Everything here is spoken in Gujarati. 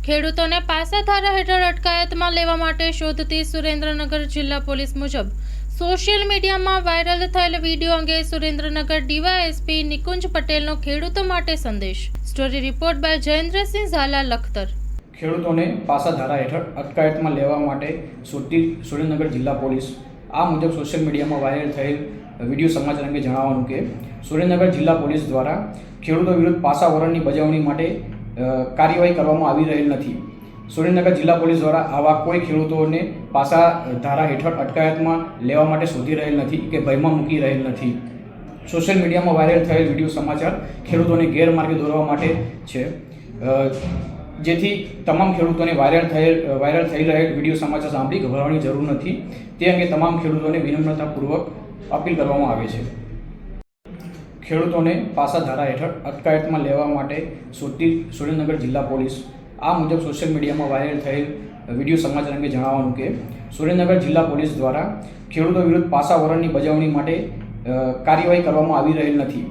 ખેડૂતોને પાસાધારા હેઠળ અટકાયતમાં લેવા માટે શોધતી સુરેન્દ્રનગર જિલ્લા પોલીસ મુજબ સોશિયલ મીડિયામાં વાયરલ થયેલ વિડીયો અંગે સુરેન્દ્રનગર ડીવાયએસપી નિકુંજ પટેલનો ખેડૂતો માટે સંદેશ. Story report by Jayendrasinh Jhala Lakhtar. ખેડૂતોને પાસાધારા હેઠળ અટકાયતમાં લેવા માટે શોધતી સુરેન્દ્રનગર જિલ્લા પોલીસ આ મુજબ સોશિયલ મીડિયામાં વાયરલ થયેલ વિડીયો સમાચાર અંગે જણાવવાનું કે સુરેન્દ્રનગર જિલ્લા પોલીસ દ્વારા ખેડૂતો વિરુદ્ધ પાસા વલણની બજાવણી માટે કાર્યવાહી કરવામાં આવી રહેલ નથી. સુરેન્દ્રનગર જિલ્લા પોલીસ દ્વારા આવા કોઈ ખેડૂતોને પાસા ધારા હેઠળ અટકાયતમાં લેવા માટે શોધી રહેલ નથી કે ભયમાં મૂકી રહેલ નથી. સોશિયલ મીડિયામાં વાયરલ થયેલ વિડીયો સમાચાર ખેડૂતોને ગેરમાર્ગે દોરવા માટે છે, જેથી તમામ ખેડૂતોને વાયરલ થઈ રહેલ વિડીયો સમાચાર સાંભળી ગભરાવાની જરૂર નથી. તે અંગે તમામ ખેડૂતોને વિનમ્રતાપૂર્વક અપીલ કરવામાં આવે છે. ખેડૂતોને પાસાધારા હેઠળ અટકાયતમાં લેવા માટે શોધતી સુરેન્દ્રનગર જિલ્લા પોલીસ આ મુજબ સોશિયલ મીડિયામાં વાયરલ થયેલ વિડીયો સમાચાર અંગે જણાવવાનું કે સુરેન્દ્રનગર જિલ્લા પોલીસ દ્વારા ખેડૂતો વિરુદ્ધ પાસા વલણની બજાવણી માટે કાર્યવાહી કરવામાં આવી રહેલ નથી.